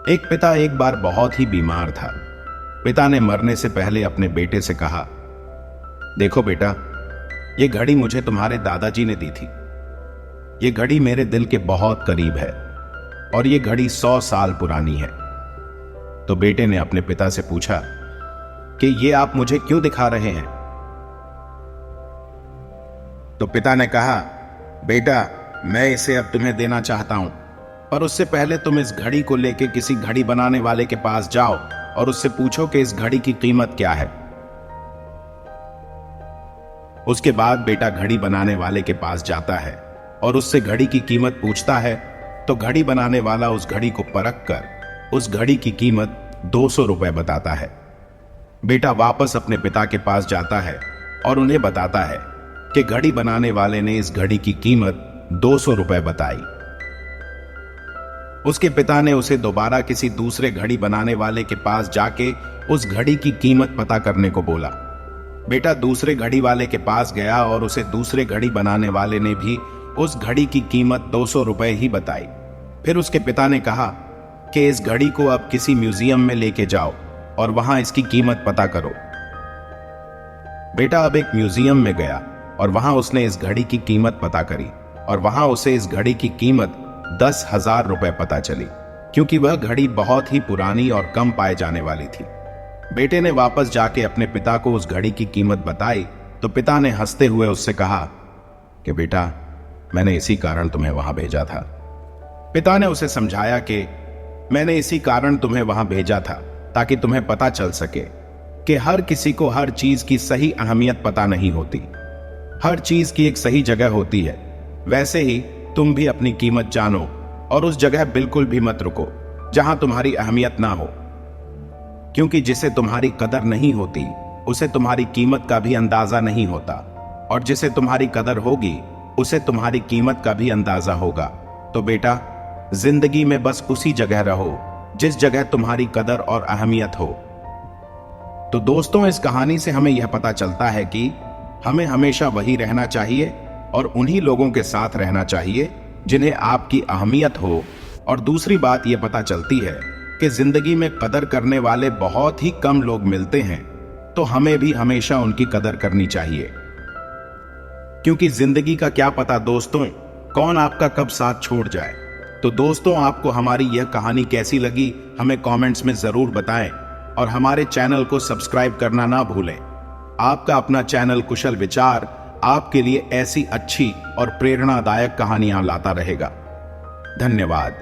एक पिता एक बार बहुत ही बीमार था। पिता ने मरने से पहले अपने बेटे से कहा, देखो बेटा, ये घड़ी मुझे तुम्हारे दादाजी ने दी थी। ये घड़ी मेरे दिल के बहुत करीब है और ये घड़ी 100 साल पुरानी है। तो बेटे ने अपने पिता से पूछा कि ये आप मुझे क्यों दिखा रहे हैं? तो पिता ने कहा, बेटा, मैं इसे अब तुम्हें देना चाहता हूं, पर उससे पहले तुम इस घड़ी को लेकर किसी घड़ी बनाने वाले के पास जाओ और उससे पूछो कि इस घड़ी की कीमत क्या है। उसके बाद बेटा घड़ी बनाने वाले के पास जाता है और उससे घड़ी की कीमत पूछता है। तो घड़ी बनाने वाला उस घड़ी को परख कर उस घड़ी की कीमत 200 रुपए बताता है। बेटा वापस अपने पिता के पास जाता है और उन्हें बताता है कि घड़ी बनाने वाले ने इस घड़ी की कीमत 200 रुपए बताई। उसके पिता ने उसे दोबारा किसी दूसरे घड़ी बनाने वाले के पास जाके उस घड़ी की कीमत पता करने को बोला। बेटा दूसरे घड़ी वाले के पास गया और उसे दूसरे घड़ी बनाने वाले ने भी उस घड़ी की कीमत 200 रुपए ही बताई। फिर उसके पिता ने कहा कि इस घड़ी को अब किसी म्यूजियम में लेके जाओ और वहां इसकी कीमत पता करो। बेटा अब एक म्यूजियम में गया और वहां उसने इस घड़ी की कीमत पता करी और वहां उसे इस घड़ी की कीमत 10,000 रुपए पता चली, क्योंकि वह घड़ी बहुत ही पुरानी और कम पाए जाने वाली थी। बेटे ने वापस जाके अपने पिता को उस घड़ी की कीमत बताई तो पिता ने हंसते हुए उससे कहा कि बेटा, मैंने इसी कारण तुम्हें वहां भेजा था। पिता ने उसे समझाया कि मैंने इसी कारण तुम्हें वहां भेजा था ताकि तुम्हें पता चल सके कि हर किसी को हर चीज की सही अहमियत पता नहीं होती। हर चीज की एक सही जगह होती है। वैसे ही तुम भी अपनी कीमत जानो और उस जगह बिल्कुल भी मत रुको जहां तुम्हारी अहमियत ना हो, क्योंकि जिसे तुम्हारी कदर नहीं होती उसे तुम्हारी कीमत का भी अंदाजा नहीं होता, और जिसे तुम्हारी कदर होगी उसे तुम्हारी कीमत का भी अंदाजा होगा। तो बेटा, जिंदगी में बस उसी जगह रहो जिस जगह तुम्हारी कदर और अहमियत हो। तो दोस्तों, इस कहानी से हमें यह पता चलता है कि हमें हमेशा वही रहना चाहिए और उन्हीं लोगों के साथ रहना चाहिए जिन्हें आपकी अहमियत हो। और दूसरी बात यह पता चलती है कि जिंदगी में कदर करने वाले बहुत ही कम लोग मिलते हैं, तो हमें भी हमेशा उनकी कदर करनी चाहिए, क्योंकि जिंदगी का क्या पता दोस्तों, कौन आपका कब साथ छोड़ जाए। तो दोस्तों, आपको हमारी यह कहानी कैसी लगी हमें कमेंट्स में जरूर बताएं और हमारे चैनल को सब्सक्राइब करना ना भूलें। आपका अपना चैनल कुशल विचार आपके लिए ऐसी अच्छी और प्रेरणादायक कहानियां लाता रहेगा। धन्यवाद।